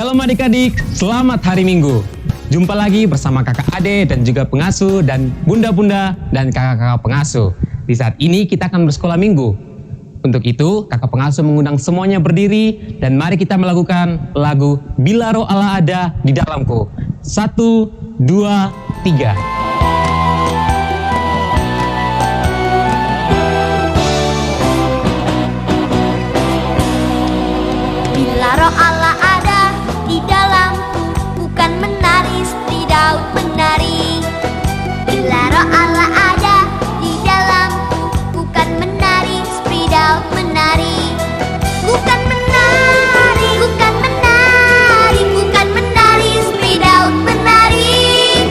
Shalom adik-adik, selamat hari Minggu. Jumpa lagi bersama kakak Ade dan juga pengasuh dan bunda-bunda dan kakak-kakak pengasuh. Di saat ini kita akan bersekolah minggu. Untuk itu kakak pengasuh mengundang semuanya berdiri dan mari kita melakukan lagu Bila Roh Allah Ada di Dalamku. 1, 2, 3. Bila roh Allah ada di dalamku, bukan menari seperti Daud menari. Bila roh Allah ada di dalamku, bukan menari seperti Daud menari. Bukan menari, bukan menari, bukan menari seperti Daud menari.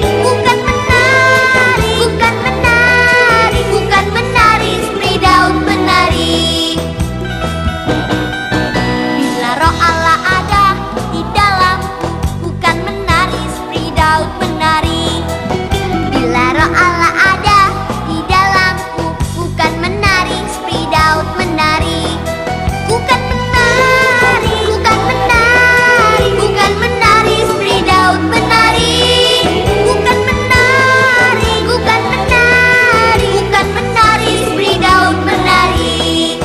Bukan menari, bukan menari, bukan menari seperti Daud menari. Bila roh Allah ada di dalamku, bukan menari seperti Daud menari. Bila roh Allah ada di dalamku, bukan menari seperti Daud menari. Bukan menari, bukan menari, bukan menari seperti Daud menari. Bukan menari, bukan menari, bukan menari seperti Daud menari.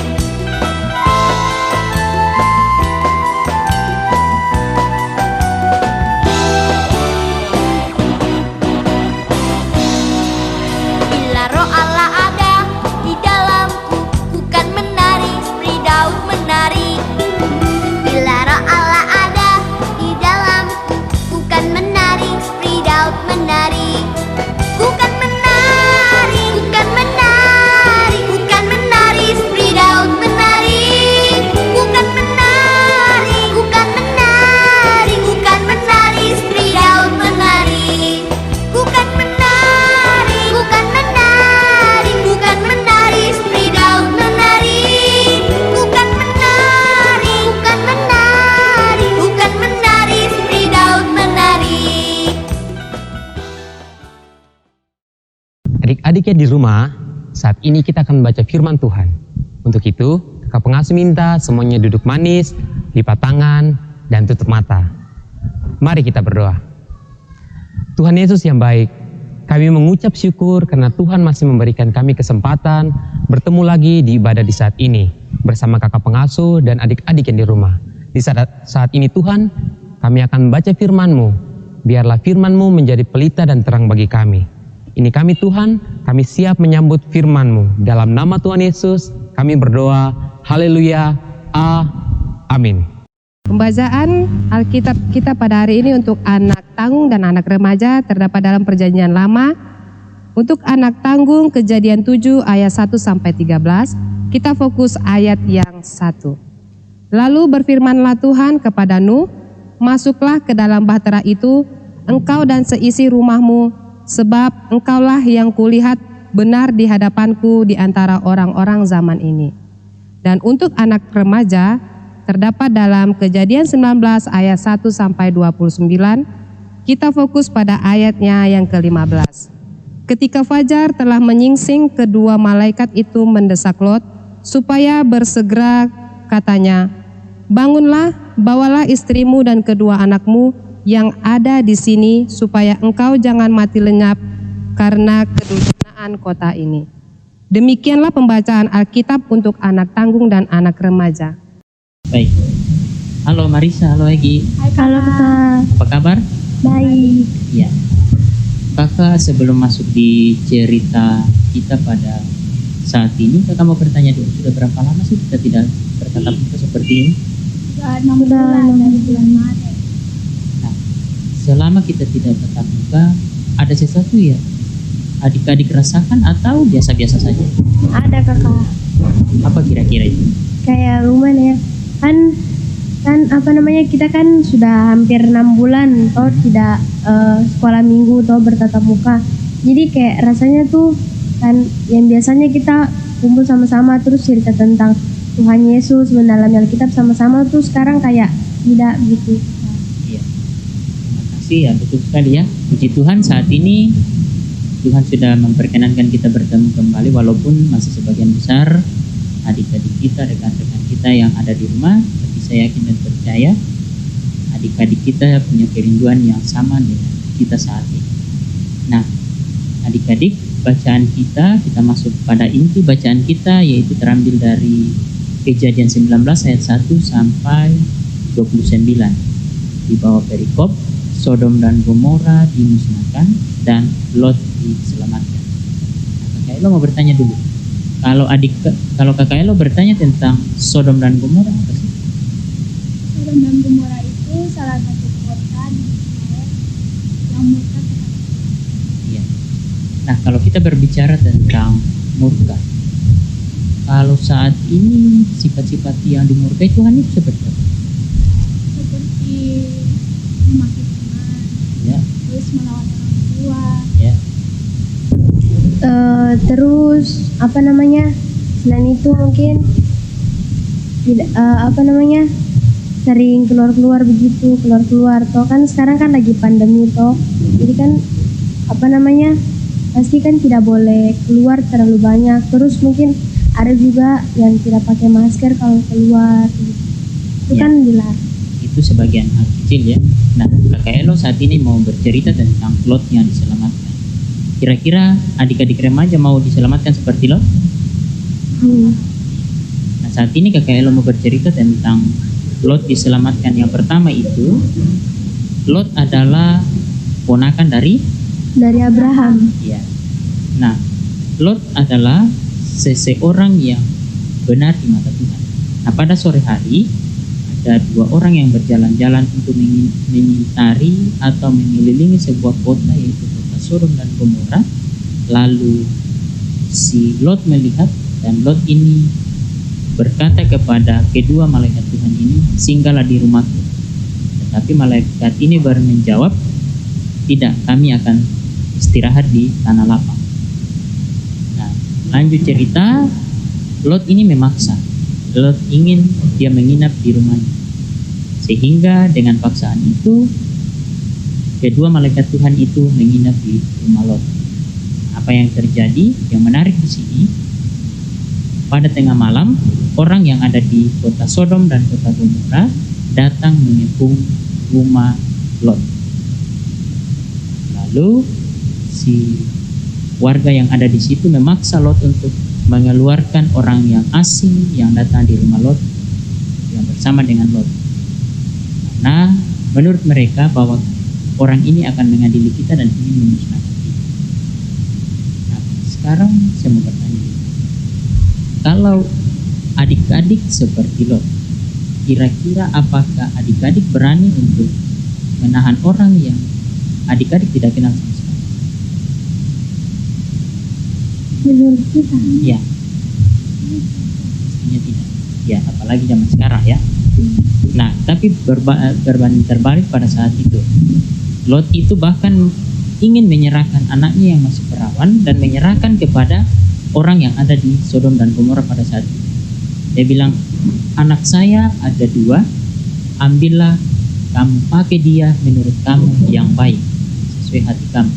Bila roh Allah ada di dalamku, bukan menari seperti Daud menari. Bila roh Allah ada di dalamku, bukan menari seperti Daud menari. Bukan menari, bukan menari, bukan menari seperti Daud menari. Bukan menari, bukan menari, bukan menari seperti Daud menari. Bukan menari, bukan menari, bukan menari seperti Daud menari. Bukan menari, bukan menari, bukan menari seperti Daud menari. Adik-adik yang di rumah, saat ini kita akan membaca firman Tuhan. Untuk itu, kakak pengasuh minta semuanya duduk manis, lipat tangan, dan tutup mata. Mari kita berdoa. Tuhan Yesus yang baik, kami mengucap syukur karena Tuhan masih memberikan kami kesempatan bertemu lagi di ibadah di saat ini bersama kakak pengasuh dan adik-adik yang di rumah. Di saat ini Tuhan, kami akan membaca firman-Mu. Biarlah firman-Mu menjadi pelita dan terang bagi kami. Ini kami Tuhan, kami siap menyambut firman-Mu. Dalam nama Tuhan Yesus, kami berdoa. Haleluya. Amin. Pembacaan Alkitab kita pada hari ini untuk anak tanggung dan anak remaja terdapat dalam Perjanjian Lama. Untuk anak tanggung Kejadian 7 ayat 1 sampai 13, kita fokus ayat yang 1. Lalu berfirmanlah Tuhan kepada Nuh, masuklah ke dalam bahtera itu, engkau dan seisi rumahmu, sebab engkaulah yang kulihat benar di hadapanku di antara orang-orang zaman ini. Dan untuk anak remaja terdapat dalam Kejadian 19 ayat 1 sampai 29, kita fokus pada ayatnya yang ke-15. Ketika fajar telah menyingsing, kedua malaikat itu mendesak Lot supaya bersegera, katanya, bangunlah, bawalah istrimu dan kedua anakmu yang ada di sini supaya engkau jangan mati lenyap karena kedurjanaan kota ini. Demikianlah pembacaan Alkitab untuk anak tanggung dan anak remaja. Baik. Halo Marisa, halo Egi. Halo kakak. Apa kabar? Baik. Ya. Kakak sebelum masuk di cerita kita pada saat ini, kakak mau bertanya dulu, sudah berapa lama sih kita tidak bertatap muka seperti ini? Sudah 6 bulan dari bulan Maret. Nah, selama kita tidak tatap muka, ada sesuatu ya adik-adik rasakan atau biasa-biasa saja? Ada kakak, Apa kira-kira itu? kayak rumah ya kan apa namanya, kita kan sudah hampir 6 bulan toh tidak sekolah minggu toh bertatap muka. Jadi kayak rasanya tuh kan yang biasanya kita kumpul sama-sama terus cerita tentang Tuhan Yesus mendalami Alkitab sama-sama tuh sekarang kayak tidak gitu. Iya. Terima kasih ya, betul sekali ya. Puji Tuhan saat ini Tuhan sudah memperkenankan kita bertemu kembali walaupun masih sebagian besar adik-adik kita, rekan-rekan kita yang ada di rumah, tapi saya yakin dan percaya adik-adik kita punya kerinduan yang sama dengan kita saat ini. Nah, adik-adik, bacaan kita masuk pada inti bacaan kita, yaitu terambil dari Kejadian 19 ayat 1 sampai 29. Di bawah perikop, Sodom dan Gomora dimusnahkan dan Lot diselamatkan. Nah, Kakak Elo mau bertanya dulu. Kalau Kakak Elo bertanya tentang Sodom dan Gomora, apa sih? Sodom dan Gomora itu salah satu kota di Israel yang murka kepada Allah. Iya. Nah, kalau kita berbicara tentang murka, kalau saat ini sifat-sifat yang dimurkai Tuhan itu seperti apa? Seperti memaki teman, Ya, terus melawan orang tua, ya, Terus selain itu mungkin tidak sering keluar toh kan sekarang kan lagi pandemi toh, jadi kan pasti kan tidak boleh keluar terlalu banyak. Terus mungkin ada juga yang tidak pakai masker kalau keluar gitu. Itu Ya. kan dilarang. itu sebagian hal kecil ya. Nah, Kakak Elo saat ini mau bercerita tentang Lot yang diselamatkan. Kira-kira adik-adik remaja mau diselamatkan seperti Lot? Nah, saat ini Kakak Elo mau bercerita tentang Lot diselamatkan. Yang pertama itu, Lot adalah ponakan dari Dari Abraham. ya. Nah, Lot adalah seseorang yang benar di mata Tuhan. Nah, pada sore hari ada dua orang yang berjalan-jalan untuk mengitari atau mengelilingi sebuah kota, yaitu kota Sodom dan Gomora. Lalu si Lot melihat, dan Lot ini berkata kepada kedua malaikat Tuhan ini, singgahlah di rumahku. Tetapi malaikat ini baru menjawab, tidak, kami akan istirahat di tanah lapang. Nah, lanjut cerita, Lot ini memaksa. Lot ingin dia menginap di rumahnya. Sehingga dengan paksaan itu, kedua malaikat Tuhan itu menginap di rumah Lot. Apa yang terjadi? Yang menarik di sini, pada tengah malam, orang yang ada di kota Sodom dan kota Gomora datang mengepung rumah Lot. Lalu si warga yang ada di situ memaksa Lot untuk mengeluarkan orang yang asing yang datang di rumah Lot yang bersama dengan Lot. Karena menurut mereka bahwa orang ini akan mengadili kita dan ingin memusnahkan kita. Nah, sekarang saya mau bertanya, kalau adik-adik seperti Lot, kira-kira apakah adik-adik berani untuk menahan orang yang adik-adik tidak kenal sama sekali? Menurut kita. Ya, pastinya tidak. Ya, apalagi zaman sekarang ya. Nah, tapi berbanding terbalik pada saat itu, Lot itu bahkan ingin menyerahkan anaknya yang masih perawan dan menyerahkan kepada orang yang ada di Sodom dan Gomora pada saat itu. Dia bilang, anak saya ada dua, ambillah, kamu pakai dia menurut kamu yang baik, sesuai hati kamu,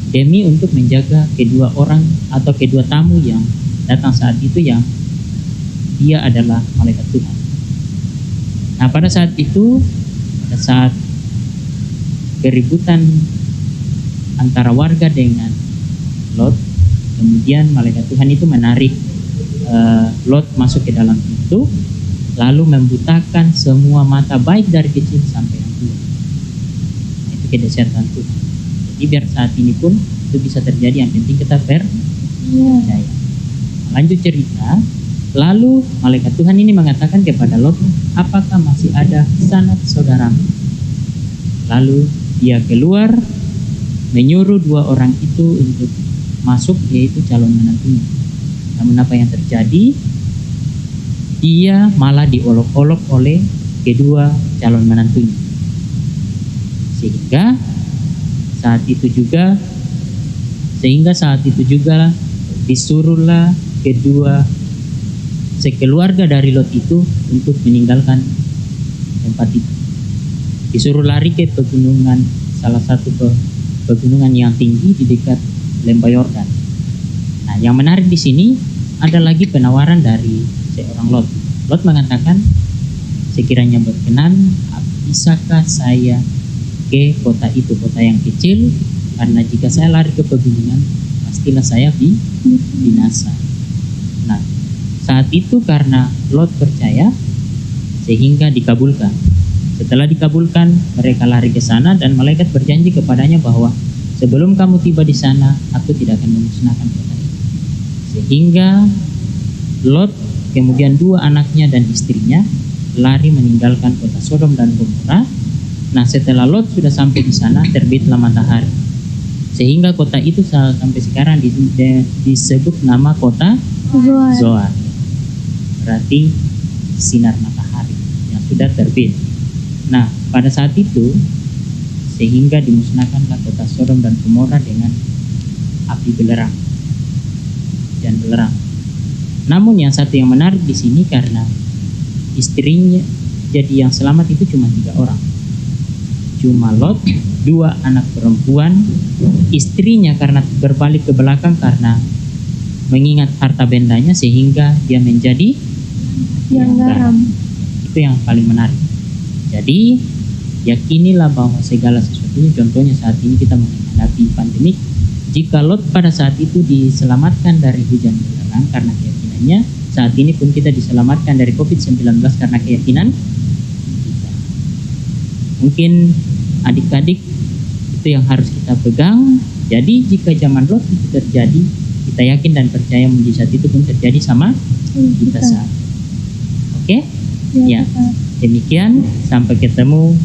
demi untuk menjaga kedua orang atau kedua tamu yang datang saat itu, yang dia adalah malaikat Tuhan. Nah, pada saat itu, pada saat keributan antara warga dengan Lot, kemudian malaikat Tuhan itu menarik Lot masuk ke dalam pintu, lalu membutakan semua mata baik dari kecil sampai yang tua. Itu kedahsyatan Tuhan. Jadi biar saat ini pun itu bisa terjadi, yang penting kita percaya. Lanjut cerita, lalu malaikat Tuhan ini mengatakan kepada Lot, apakah masih ada sanak saudaramu? Lalu dia keluar menyuruh dua orang itu untuk masuk, yaitu calon menantunya. Namun apa yang terjadi? Dia malah diolok-olok oleh kedua calon menantunya. Sehingga saat itu juga disuruhlah kedua sekeluarga dari Lot itu untuk meninggalkan tempat itu. Disuruh lari ke pegunungan, salah satu pegunungan yang tinggi di dekat lembah Yordan. Nah, yang menarik di sini ada lagi penawaran dari seorang Lot. Lot mengatakan, sekiranya berkenan, bisakah saya ke kota itu, kota yang kecil, karena jika saya lari ke pegunungan pastilah saya binasa. Nah, saat itu karena Lot percaya sehingga dikabulkan. Setelah dikabulkan, mereka lari ke sana dan malaikat berjanji kepadanya bahwa sebelum kamu tiba di sana, aku tidak akan memusnahkan kota itu. Sehingga Lot, kemudian 2 anaknya dan istrinya lari meninggalkan kota Sodom dan Gomora. Nah, setelah Lot sudah sampai di sana, terbitlah matahari. Sehingga kota itu sampai sekarang disebut nama kota Zoar. Berarti sinar matahari yang sudah terbit. Nah, pada saat itu sehingga dimusnahkanlah kota Sodom dan Gomora dengan api belerang dan belerang. Namun yang satu yang menarik di sini karena istrinya, jadi yang selamat itu cuma 3 orang. Cuma Lot, 2 anak perempuan, istrinya karena berbalik ke belakang karena mengingat harta bendanya sehingga dia menjadi yang garam. Itu yang paling menarik. Jadi yakinilah bahwa segala sesuatunya, contohnya saat ini kita menghadapi pandemik, jika Lot pada saat itu diselamatkan dari hujan belerang karena keyakinannya, saat ini pun kita diselamatkan dari COVID-19 karena keyakinan kita. Mungkin adik-adik itu yang harus kita pegang. Jadi jika zaman Lot itu terjadi, kita yakin dan percaya mujizat itu pun terjadi sama kita saat. Oke? Ya. Demikian, sampai ketemu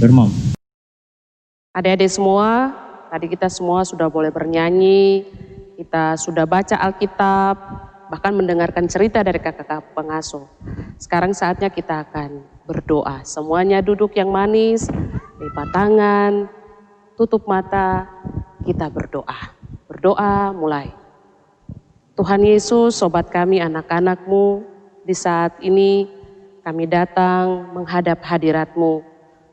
Bermom. Adik-adik semua, tadi kita semua sudah boleh bernyanyi, kita sudah baca Alkitab, bahkan mendengarkan cerita dari kakak-kakak pengasuh. Sekarang saatnya kita akan berdoa. Semuanya duduk yang manis, lipat tangan, tutup mata, kita berdoa. Berdoa mulai. Tuhan Yesus, sobat kami, anak-anak-Mu, di saat ini kami datang menghadap hadirat-Mu,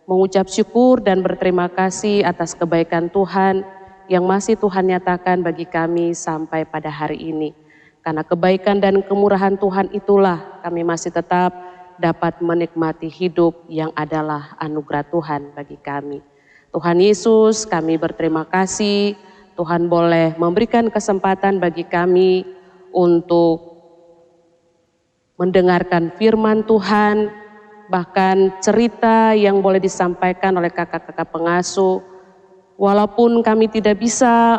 mengucap syukur dan berterima kasih atas kebaikan Tuhan yang masih Tuhan nyatakan bagi kami sampai pada hari ini. Karena kebaikan dan kemurahan Tuhan itulah kami masih tetap dapat menikmati hidup yang adalah anugerah Tuhan bagi kami. Tuhan Yesus, kami berterima kasih Tuhan boleh memberikan kesempatan bagi kami untuk mendengarkan firman Tuhan, bahkan cerita yang boleh disampaikan oleh kakak-kakak pengasuh. Walaupun kami tidak bisa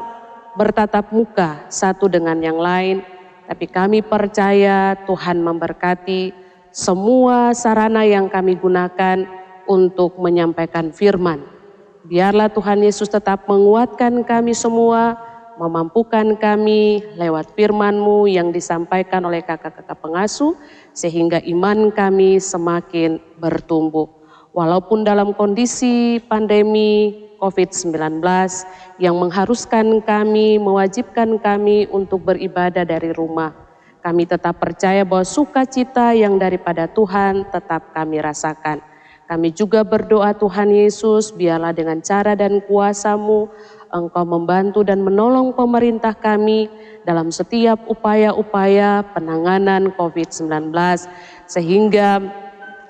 bertatap muka satu dengan yang lain, tapi kami percaya Tuhan memberkati semua sarana yang kami gunakan untuk menyampaikan firman. Biarlah Tuhan Yesus tetap menguatkan kami semua, memampukan kami lewat firman-Mu yang disampaikan oleh kakak-kakak pengasuh, sehingga iman kami semakin bertumbuh. Walaupun dalam kondisi pandemi COVID-19 yang mengharuskan kami, mewajibkan kami untuk beribadah dari rumah, kami tetap percaya bahwa sukacita yang daripada Tuhan tetap kami rasakan. Kami juga berdoa Tuhan Yesus, biarlah dengan cara dan kuasa-Mu, Engkau membantu dan menolong pemerintah kami dalam setiap upaya-upaya penanganan COVID-19, sehingga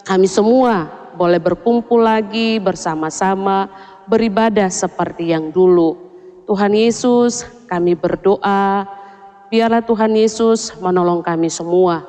kami semua boleh berkumpul lagi bersama-sama, beribadah seperti yang dulu. Tuhan Yesus, kami berdoa, biarlah Tuhan Yesus menolong kami semua,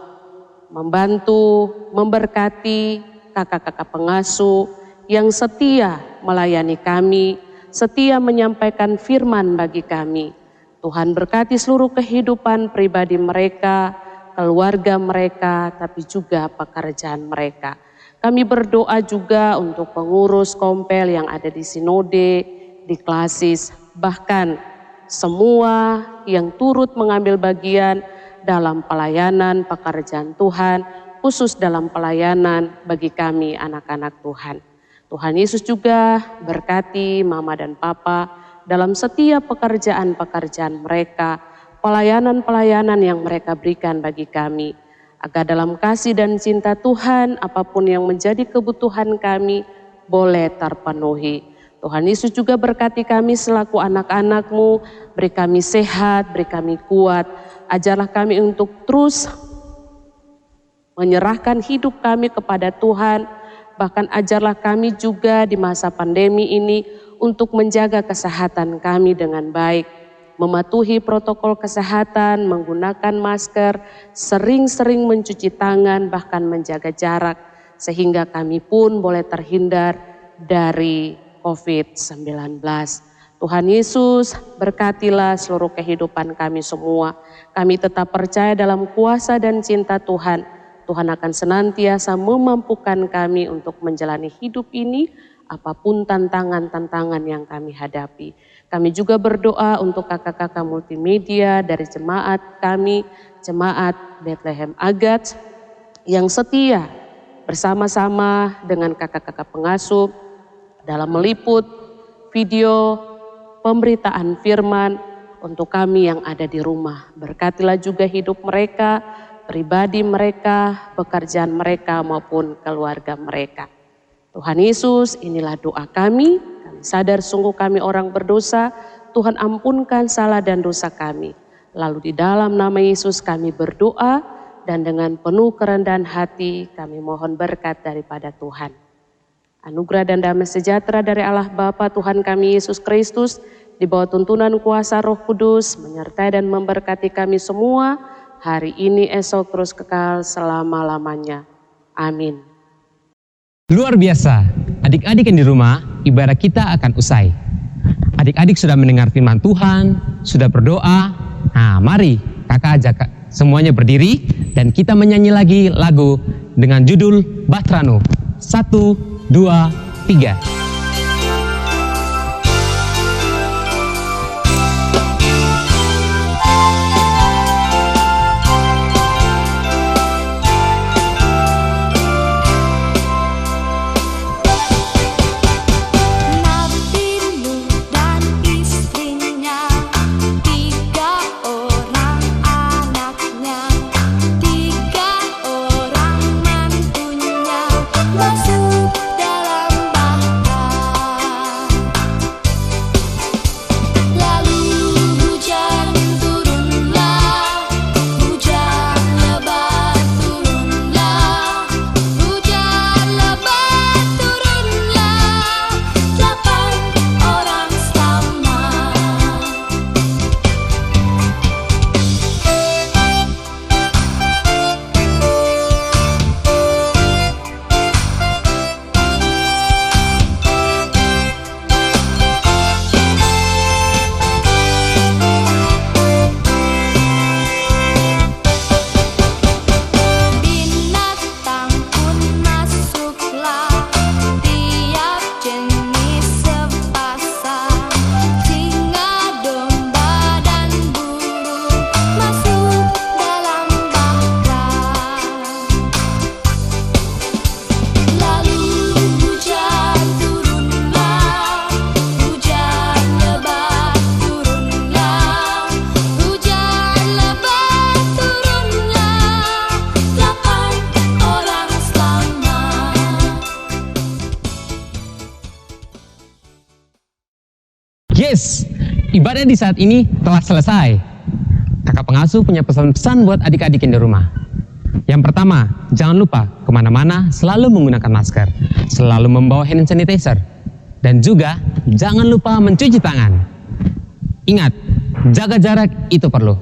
membantu, memberkati kakak-kakak pengasuh yang setia melayani kami, setia menyampaikan firman bagi kami. Tuhan berkati seluruh kehidupan pribadi mereka, keluarga mereka, tapi juga pekerjaan mereka. Kami berdoa juga untuk pengurus kompel yang ada di sinode, di klasis, bahkan semua yang turut mengambil bagian dalam pelayanan pekerjaan Tuhan, khusus dalam pelayanan bagi kami anak-anak Tuhan. Tuhan Yesus juga berkati mama dan papa dalam setiap pekerjaan-pekerjaan mereka, pelayanan-pelayanan yang mereka berikan bagi kami. Agar dalam kasih dan cinta Tuhan, apapun yang menjadi kebutuhan kami boleh terpenuhi. Tuhan Yesus juga berkati kami selaku anak-anak-Mu, beri kami sehat, beri kami kuat. Ajarlah kami untuk terus menyerahkan hidup kami kepada Tuhan, bahkan ajarlah kami juga di masa pandemi ini untuk menjaga kesehatan kami dengan baik, mematuhi protokol kesehatan, menggunakan masker, sering-sering mencuci tangan, bahkan menjaga jarak, sehingga kami pun boleh terhindar dari COVID-19. Tuhan Yesus, berkatilah seluruh kehidupan kami semua. Kami tetap percaya dalam kuasa dan cinta Tuhan. Tuhan akan senantiasa memampukan kami untuk menjalani hidup ini, apapun tantangan-tantangan yang kami hadapi. Kami juga berdoa untuk kakak-kakak multimedia dari jemaat kami, Jemaat Bethlehem Agats, yang setia bersama-sama dengan kakak-kakak pengasuh dalam meliput video pemberitaan firman untuk kami yang ada di rumah. Berkatilah juga hidup mereka, pribadi mereka, pekerjaan mereka maupun keluarga mereka. Tuhan Yesus, inilah doa kami. Kami sadar sungguh kami orang berdosa. Tuhan ampunkan salah dan dosa kami. Lalu di dalam nama Yesus kami berdoa dan dengan penuh kerendahan hati kami mohon berkat daripada Tuhan. Anugerah dan damai sejahtera dari Allah Bapa Tuhan kami Yesus Kristus, di bawah tuntunan kuasa Roh Kudus, menyertai dan memberkati kami semua, hari ini, esok, terus kekal selama-lamanya. Amin. Luar biasa, adik-adik yang di rumah, ibadah kita akan usai. Adik-adik sudah mendengar firman Tuhan, sudah berdoa. Nah, mari kakak ajak semuanya berdiri dan kita menyanyi lagi lagu dengan judul Batranu. 1, 2, 3. Yes, ibadah di saat ini telah selesai. Kakak pengasuh punya pesan-pesan buat adik-adik yang di rumah. Yang pertama, jangan lupa kemana-mana selalu menggunakan masker, selalu membawa hand sanitizer, dan juga jangan lupa mencuci tangan. Ingat, jaga jarak itu perlu.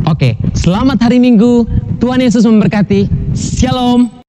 Oke, selamat hari Minggu. Tuhan Yesus memberkati. Shalom.